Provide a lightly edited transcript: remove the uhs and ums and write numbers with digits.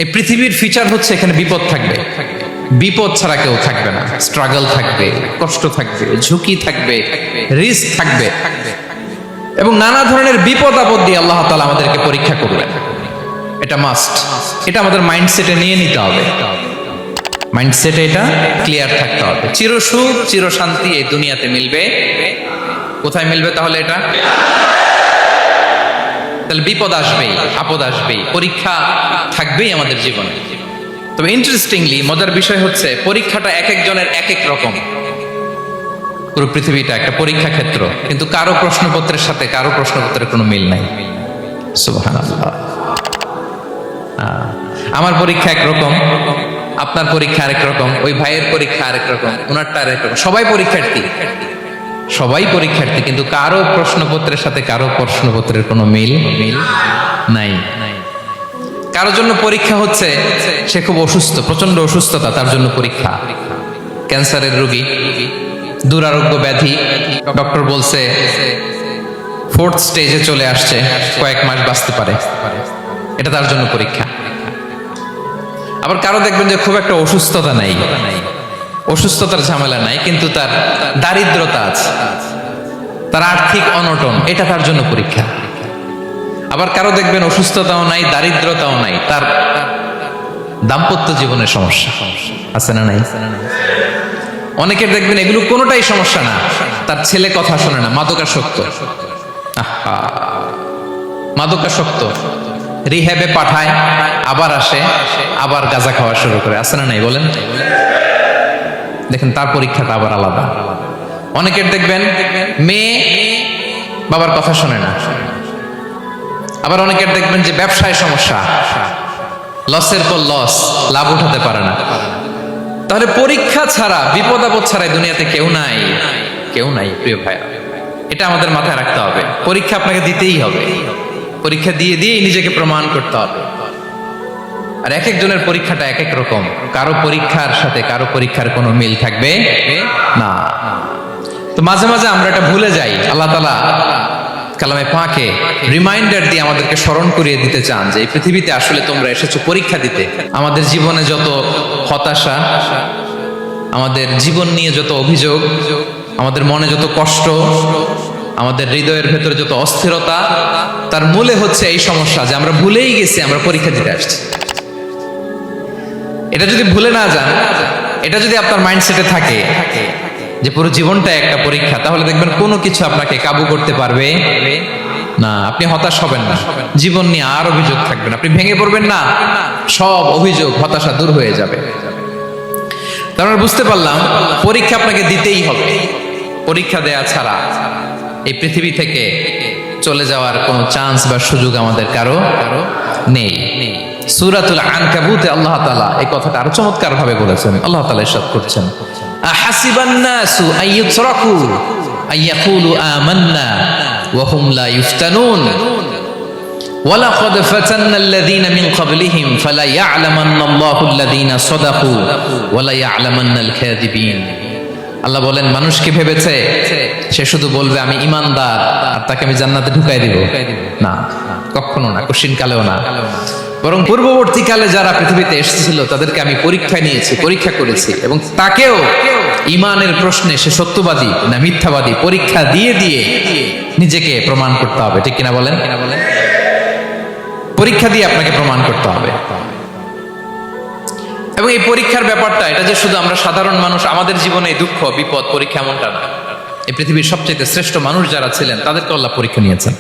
এই পৃথিবীর ফিচার হচ্ছে এখানে বিপদ থাকবে, বিপদ ছাড়া কেউ থাকবে না। স্ট্রাগল থাকবে, কষ্ট থাকবে, ঝুঁকি থাকবে, রিস্ক থাকবে, এবং নানা ধরনের বিপদ আপদ দিয়ে আল্লাহ তাআলা আমাদেরকে পরীক্ষা করবেন। এটা মাস্ট, এটা আমাদের মাইন্ডসেটে নিয়ে নিতে হবে। মাইন্ডসেটে এটা ক্লিয়ার থাকতে হবে। চিরসুখ চিরশান্তি এই দুনিয়াতে মিলবে, কোথায় মিলবে তাহলে? এটা তাহলে বিপদ আসবেই, আপদ আসবেই, পরীক্ষা থাকবেই আমাদের জীবনে। তবে ইন্টারেস্টিংলি মজার বিষয় হচ্ছে পরীক্ষাটা এক একজনের এক এক রকম। পুরো পৃথিবীটা একটা পরীক্ষা ক্ষেত্র, কিন্তু কারো প্রশ্নপত্রের সাথে কারো প্রশ্নপত্রের কোনো মিল নাই। সুবহানাল্লাহ। আমার পরীক্ষা একরকম, আপনার পরীক্ষা আরেক রকম, ওই ভাইয়ের পরীক্ষা আরেক রকম, ওনারটা আরেক রকম। সবাই পরীক্ষার্থী, সবাই পরীক্ষার্থী, কিন্তু কারো প্রশ্নপত্রের সাথে কারো প্রশ্নপত্রের কোনো মিল নাই। কারোর জন্য পরীক্ষা হচ্ছে সে খুব অসুস্থ, প্রচন্ড অসুস্থতা, তার জন্য পরীক্ষা। ক্যান্সারের রোগী, দুরারোগ্য ব্যাধি, ডক্টর বলছে 4th স্টেজে চলে আসছে, কয়েক মাস বাঁচতে পারে, এটা তার জন্য পরীক্ষা। আবার কারো দেখবেন যে খুব একটা অসুস্থতা নাই, অসুস্থতার ঝামেলা নাই, কিন্তু তার দারিদ্রতা আছে, তার আর্থিক অনটন, এটা তার জন্য পরীক্ষা। আবার কারো দেখবেন অসুস্থতাও নাই, দারিদ্রতাও নাই, তার দাম্পত্য জীবনের সমস্যা আছে না নাই? অনেকের দেখবেন এগুলো কোনোটাই সমস্যা না, তার ছেলে কথা শোনে না, মাদকাসক্ত, মাদকাসক্ত, রিহ্যাবে পাঠায়, আবার আসে, আবার গাঁজা খাওয়া শুরু করে, আছে না নাই বলেন? দেখেন তার পরীক্ষাটা আবার আলাদা। অনেকের দেখবেন মেয়ে বাবার কথা শোনে না। আবার অনেকের দেখবেন যে ব্যবসায় সমস্যা, লসের পর লস, লাভ উঠাতে পারে না। তাহলে পরীক্ষা ছাড়া, বিপদ আপদ ছাড়া দুনিয়াতে কেউ নাই, কেউ নাই প্রিয় ভাইরা। এটা আমাদের মাথায় রাখতে হবে। পরীক্ষা আপনাকে দিতেই হবে, পরীক্ষা দিয়ে দিয়েই নিজেকে প্রমাণ করতে হবে। আর এক একজনের পরীক্ষাটা এক এক রকম, কারো পরীক্ষার সাথে কারো পরীক্ষার কোনো মিল থাকবে না। তো মাঝে মাঝে আমরা এটা ভুলে যাই। আল্লাহ তাআলা কালামে পাকে রিমাইন্ডার দিয়ে আমাদেরকে স্মরণ করিয়ে দিতে চান যে এই পৃথিবীতে আসলে তোমরা এসেছো পরীক্ষা দিতে। আমাদের জীবনে যত হতাশা, আমাদের জীবন নিয়ে যত অভিযোগ, আমাদের মনে যত কষ্ট, আমাদের হৃদয়ের ভেতরে যত অস্থিরতা, তার মূলে হচ্ছে এই সমস্যা যে আমরা ভুলেই গেছি আমরা পরীক্ষা দিতে আসছি। এটা যদি ভুলে না যান, এটা যদি আপনার মাইন্ডসেটে থাকে যে পুরো জীবনটা একটা পরীক্ষা, তাহলে দেখবেন কোনো কিছু আপনাকে কাবু করতে পারবে না। আপনি হতাশ হবেন না, জীবন নিয়ে আর অভিযোগ থাকবে না, আপনি ভেঙে পড়বেন না, সব অভিযোগ হতাশা দূর হয়ে যাবে। তার মানে বুঝতে পারলাম পরীক্ষা আপনাকে দিতেই হবে। পরীক্ষা দেয়া ছাড়া এই পৃথিবী থেকে চলে যাওয়ার কোনো চান্স বা সুযোগ আমাদের কারো নেই। সূরাতুল আনকাবুতে আল্লাহ তাআলা এই কথাটা আরো চমৎকার ভাবে বলেছেন। আল্লাহ তাআলা ইরশাদ করছেন, আহাসিবান নাসু আইয়ুতরাকু আইয়াকুলু আমান্না ওয়া হুম লা ইফতানুন ওয়ালাকাদ ফাতান্নাল্লাযীনা মিন ক্বাবলিহিম ফালা ইয়া'লামান্নাল্লাহুল্লাযীনা সাদাকু ওয়া লা ইয়া'লামান্নাল কাযিবিন। আল্লাহ বলেন, মানুষ কি ভেবেছে সে শুধু বলবে আমি ঈমানদার আর তাকে আমি জান্নাতে ঢুকাই দিব? না, কখনো না, কঠিন কালেও না। বরং পূর্ববর্তীকালে যারা পৃথিবীতে এসেছিল তাদেরকে আমি পরীক্ষা নিয়েছি, পরীক্ষা করেছি, এবং তাকেও ঈমানের প্রশ্নে সে সত্যবাদী না মিথ্যাবাদী পরীক্ষা দিয়ে দিয়ে নিজেকে প্রমাণ করতে হবে। ঠিক কিনা বলেন? পরীক্ষা দিয়ে আপনাকে প্রমাণ করতে হবে। এবং এই পরীক্ষার ব্যাপারটা, এটা যে শুধু আমরা সাধারণ মানুষ আমাদের জীবনে দুঃখ বিপদ পরীক্ষা এমনটা না। এই পৃথিবীর সবচেয়ে শ্রেষ্ঠ মানুষ যারা ছিলেন তাদেরকে আল্লাহ পরীক্ষা নিয়েছেন।